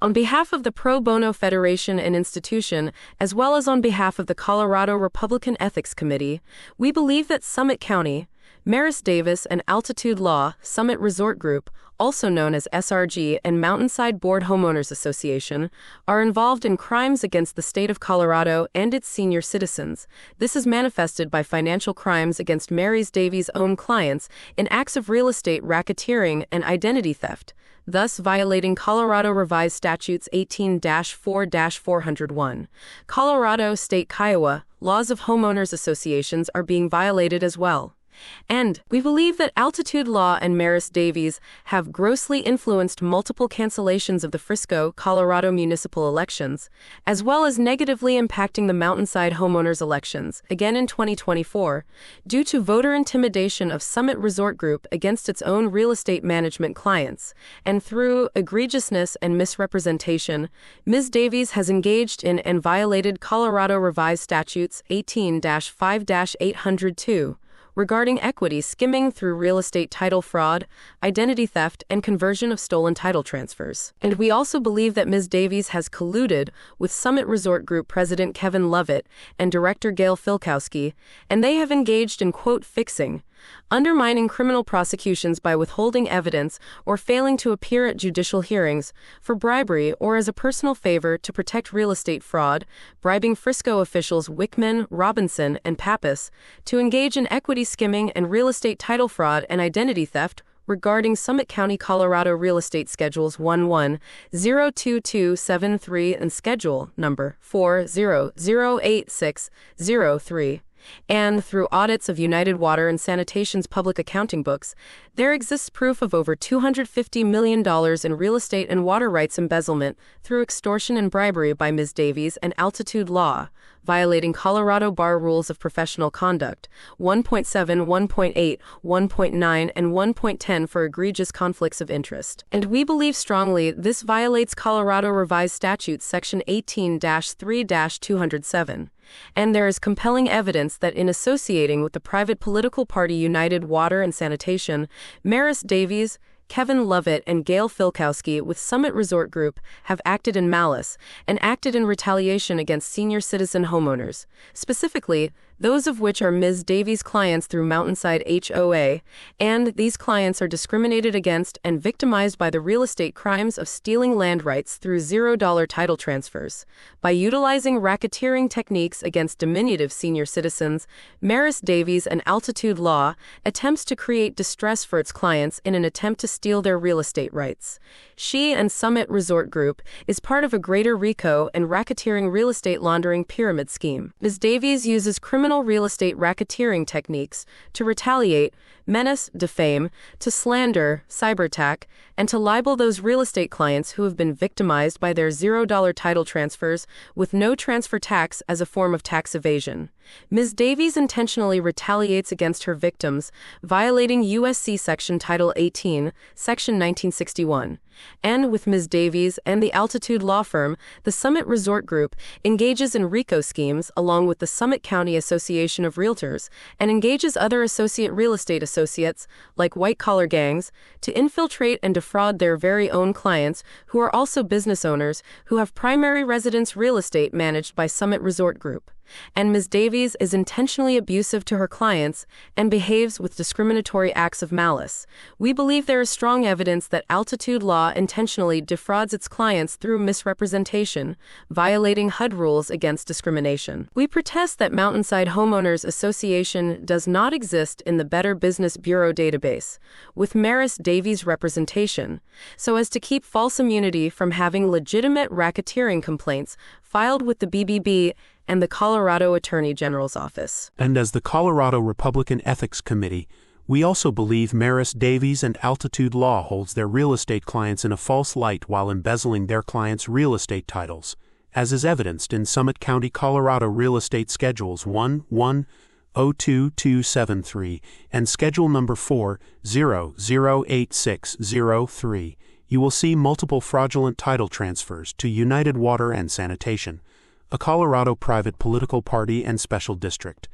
On behalf of the Pro Bono Federation and Institution, as well as on behalf of the Colorado Republican Ethics Committee, we believe that Summit County, Maris Davies and Altitude Law, Summit Resort Group, also known as SRG, and Mountainside Board Homeowners Association, are involved in crimes against the state of Colorado and its senior citizens. This is manifested by financial crimes against Maries Davies' own clients in acts of real estate racketeering and identity theft, thus violating Colorado Revised Statutes 18-4-401. Colorado State Kiowa laws of homeowners associations are being violated as well. And we believe that Altitude Law and Maris Davies have grossly influenced multiple cancellations of the Frisco, Colorado Municipal Elections, as well as negatively impacting the Mountainside Homeowners elections, again in 2024, due to voter intimidation of Summit Resort Group against its own real estate management clients. And through egregiousness and misrepresentation, Ms Davies has engaged in and violated Colorado Revised Statutes 18-5-802, regarding equity skimming through real estate title fraud, identity theft, and conversion of stolen title transfers. And we also believe that Ms Davies has colluded with Summit Resort Group President Kevin Lovett and Director Gail Filkowski, and they have engaged in, quote, fixing, undermining criminal prosecutions by withholding evidence or failing to appear at judicial hearings, for bribery or as a personal favor to protect real estate fraud, bribing Frisco officials Wickman, Robinson, and Pappas to engage in equity skimming and real estate title fraud and identity theft regarding Summit County, Colorado Real Estate Schedules 1102273 and Schedule Number 400863. And through audits of United Water and Sanitation's public accounting books, there exists proof of over $250 million in real estate and water rights embezzlement through extortion and bribery by Ms Davies and Altitude Law, violating Colorado Bar Rules of Professional Conduct 1.7, 1.8, 1.9, and 1.10 for egregious conflicts of interest. And we believe strongly this violates Colorado Revised Statutes Section 18-3-207. And there is compelling evidence that in associating with the private political party United Water and Sanitation, Maris Davies, Kevin Lovett, and Gail Filkowski with Summit Resort Group have acted in malice and acted in retaliation against senior citizen homeowners, specifically those of which are Ms Davies' clients through Mountainside H O A, and these clients are discriminated against and victimized by the real estate crimes of stealing land rights through $0 title transfers. By utilizing racketeering techniques against diminutive senior citizens, Maris Davies and Altitude Law attempts to create distress for its clients in an attempt to steal their real estate rights. She and Summit Resort Group is part of a greater RICO and racketeering real estate laundering pyramid scheme. Ms Davies uses criminal real estate racketeering techniques to retaliate, menace, defame, to slander, cyberattack, and to libel those real estate clients who have been victimized by their $0 title transfers with no transfer tax as a form of tax evasion. Ms Davies intentionally retaliates against her victims, violating USC Section Title 18, Section 1961. And with Ms Davies and the Altitude Law Firm, the Summit Resort Group engages in RICO schemes along with the Summit County Association of Realtors and engages other associate real estate associates, like white-collar gangs, to infiltrate and defraud their very own clients who are also business owners who have primary residence real estate managed by Summit Resort Group. And Ms Davies is intentionally abusive to her clients and behaves with discriminatory acts of malice. We believe there is strong evidence that Altitude Law intentionally defrauds its clients through misrepresentation, violating HUD rules against discrimination. We protest that Mountainside Homeowners Association does not exist in the Better Business Bureau database, with Maris Davies Representation, so as to keep false immunity from having legitimate racketeering complaints filed with the BBB and the Colorado Attorney General's Office. And as the Colorado Republican Ethics Committee, we also believe Maris Davies and Altitude Law holds their real estate clients in a false light while embezzling their clients' real estate titles, as is evidenced in Summit County, Colorado Real Estate Schedules 1102273 and Schedule Number 400863. You will see multiple fraudulent title transfers to United Water and Sanitation, a Colorado private political party and special district,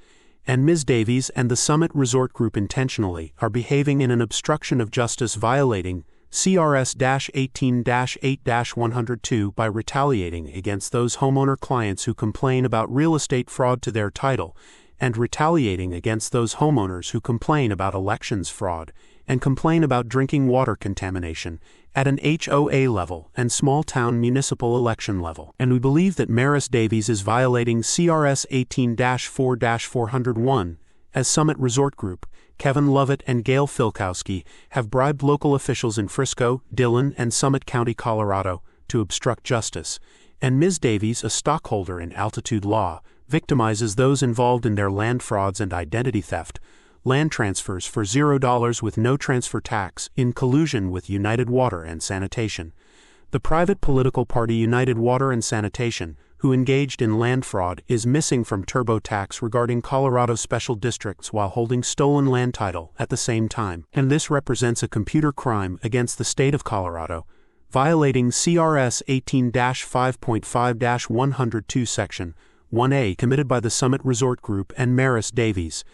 and Ms Davies and the Summit Resort Group intentionally are behaving in an obstruction of justice violating CRS-18-8-102 by retaliating against those homeowner clients who complain about real estate fraud to their title, and retaliating against those homeowners who complain about elections fraud and complain about drinking water contamination at an HOA level and small-town municipal election level. And we believe that Maris Davies is violating CRS 18-4-401, as Summit Resort Group, Kevin Lovett and Gail Filkowski have bribed local officials in Frisco, Dillon, and Summit County, Colorado, to obstruct justice, and Ms Davies, a stockholder in Altitude Law, victimizes those involved in their land frauds and identity theft, land transfers for $0 with no transfer tax, in collusion with United Water and Sanitation. The private political party United Water and Sanitation, who engaged in land fraud, is missing from TurboTax regarding Colorado special districts while holding stolen land title at the same time, and this represents a computer crime against the state of Colorado, violating CRS 18-5.5-102 Section 1A committed by the Summit Resort Group and Maris Davies,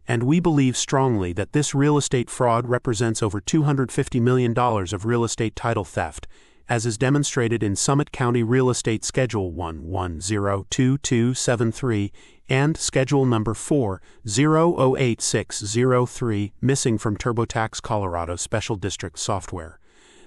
and we believe strongly that this real estate fraud represents over $250 million of real estate title theft, as is demonstrated in Summit County Real Estate Schedule 1102273 and Schedule Number 4008603, missing from TurboTax Colorado Special District software.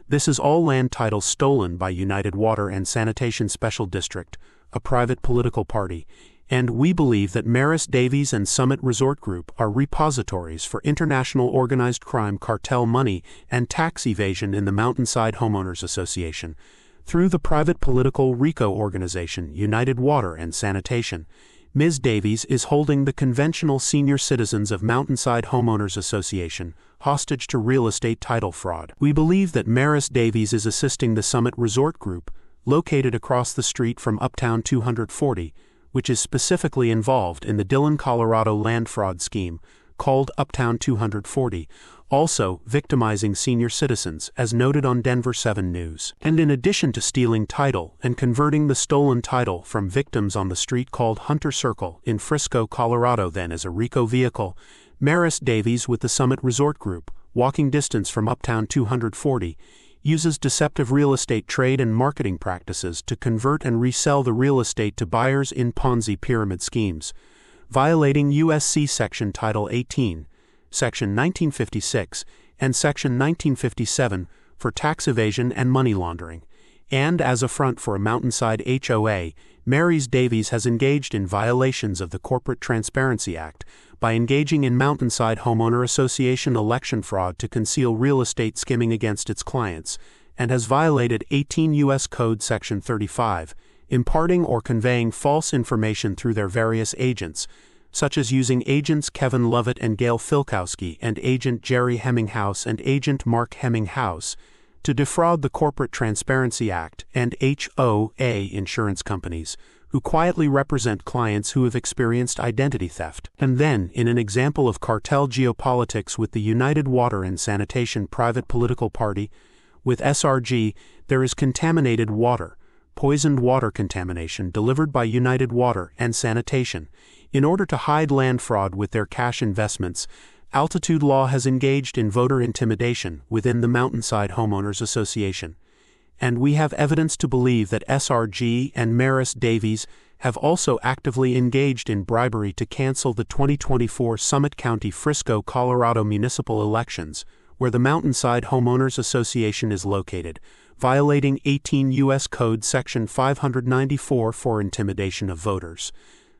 This is all land titles stolen by United Water and Sanitation Special District, a private political party, and we believe that Maris Davies and Summit Resort Group are repositories for international organized crime cartel money and tax evasion in the Mountainside Homeowners Association, through the private political RICO organization United Water and Sanitation. Ms. Davies is holding the conventional senior citizens of Mountainside Homeowners Association hostage to real estate title fraud. We believe that Maris Davies is assisting the Summit Resort Group, located across the street from Uptown 240, which is specifically involved in the Dillon, Colorado land fraud scheme, called Uptown 240, also victimizing senior citizens, as noted on Denver 7 News. And in addition to stealing title and converting the stolen title from victims on the street called Hunter Circle in Frisco, Colorado then as a RICO vehicle, Maris Davies with the Summit Resort Group, walking distance from Uptown 240, uses deceptive real estate trade and marketing practices to convert and resell the real estate to buyers in Ponzi pyramid schemes, violating USC Section Title 18, Section 1956, and Section 1957 for tax evasion and money laundering. And as a front for a Mountainside HOA, Maries Davies has engaged in violations of the Corporate Transparency Act by engaging in Mountainside Homeowner Association election fraud to conceal real estate skimming against its clients, and has violated 18 U.S. Code Section 35, imparting or conveying false information through their various agents, such as using agents Kevin Lovett and Gail Filkowski and agent Jerry Hemminghouse and agent Mark Hemminghouse, to defraud the Corporate Transparency Act and HOA insurance companies, who quietly represent clients who have experienced identity theft. And then, in an example of cartel geopolitics with the United Water and Sanitation private political party, with SRG, there is contaminated water, poisoned water contamination delivered by United Water and Sanitation. In order to hide land fraud with their cash investments, Altitude Law has engaged in voter intimidation within the Mountainside Homeowners Association, and we have evidence to believe that SRG and Maris Davies have also actively engaged in bribery to cancel the 2024 Summit County, Frisco, Colorado Municipal Elections, where the Mountainside Homeowners Association is located, violating 18 U.S. Code Section 594 for intimidation of voters.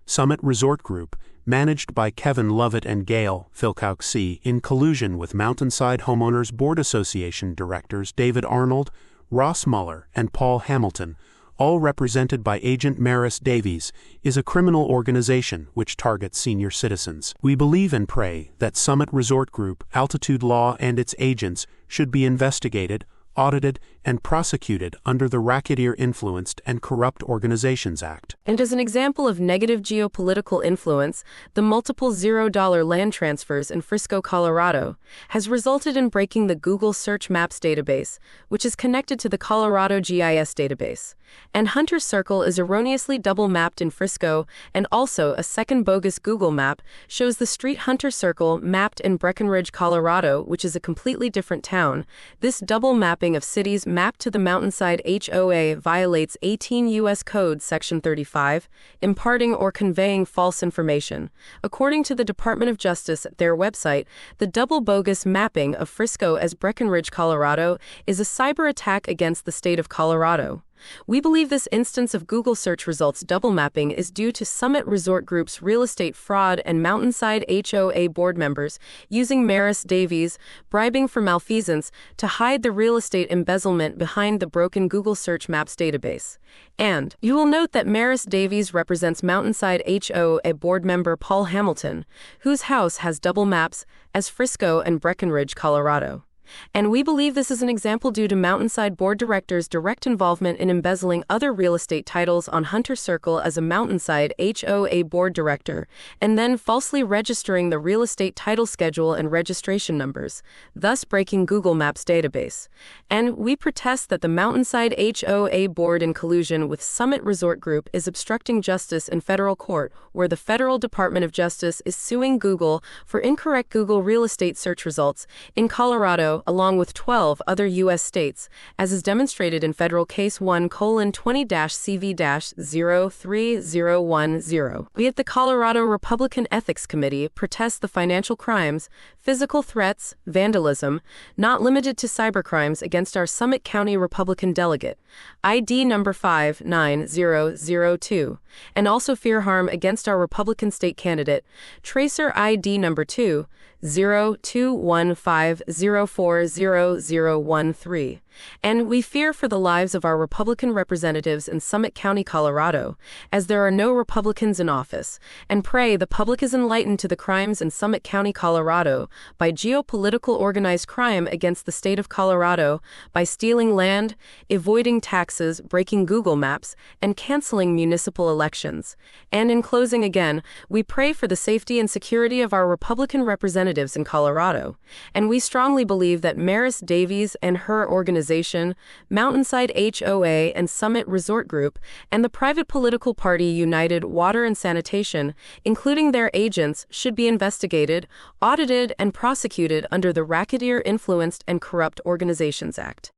Summit Resort Group, managed by Kevin Lovett and Gail Filkowski in collusion with Mountainside Homeowners Board Association directors David Arnold, Ross Muller, and Paul Hamilton, all represented by agent Maris Davies, is a criminal organization which targets senior citizens. We believe and pray that Summit Resort Group, Altitude Law, and its agents should be investigated, audited, and prosecuted under the Racketeer-Influenced and Corrupt Organizations Act. And as an example of negative geopolitical influence, the multiple $0 land transfers in Frisco, Colorado, has resulted in breaking the Google Search Maps database, which is connected to the Colorado GIS database. And Hunter Circle is erroneously double-mapped in Frisco, and also a second bogus Google map shows the street Hunter Circle mapped in Breckenridge, Colorado, which is a completely different town. This double mapping mapping of cities mapped to the Mountainside HOA violates 18 U.S. Code Section 35, imparting or conveying false information. According to the Department of Justice at their website, the double bogus mapping of Frisco as Breckenridge, Colorado, is a cyber attack against the state of Colorado. We believe this instance of Google search results double mapping is due to Summit Resort Group's real estate fraud and Mountainside HOA board members using Maris Davies, bribing for malfeasance to hide the real estate embezzlement behind the broken Google Search Maps database. And you will note that Maris Davies represents Mountainside HOA board member Paul Hamilton, whose house has double maps as Frisco and Breckenridge, Colorado. And we believe this is an example due to Mountainside Board Directors' direct involvement in embezzling other real estate titles on Hunter Circle as a Mountainside HOA Board Director, and then falsely registering the real estate title schedule and registration numbers, thus breaking Google Maps database. And we protest that the Mountainside HOA Board in collusion with Summit Resort Group is obstructing justice in federal court, where the Federal Department of Justice is suing Google for incorrect Google real estate search results in Colorado, along with 12 other U.S. states, as is demonstrated in Federal Case 1:20-CV-03010. We at the Colorado Republican Ethics Committee protest the financial crimes, physical threats, vandalism, not limited to cybercrimes against our Summit County Republican delegate, ID number 59002, and also fear harm against our Republican state candidate, Tracer ID number 20215040013. And we fear for the lives of our Republican representatives in Summit County, Colorado, as there are no Republicans in office, and pray the public is enlightened to the crimes in Summit County, Colorado, by geopolitical organized crime against the state of Colorado, by stealing land, avoiding taxes, breaking Google Maps, and canceling municipal elections. And in closing again, we pray for the safety and security of our Republican representatives in Colorado. And we strongly believe that Maris Davies and her organization, Mountainside HOA and Summit Resort Group, and the private political party United Water and Sanitation, including their agents, should be investigated, audited, and prosecuted under the Racketeer Influenced and Corrupt Organizations Act.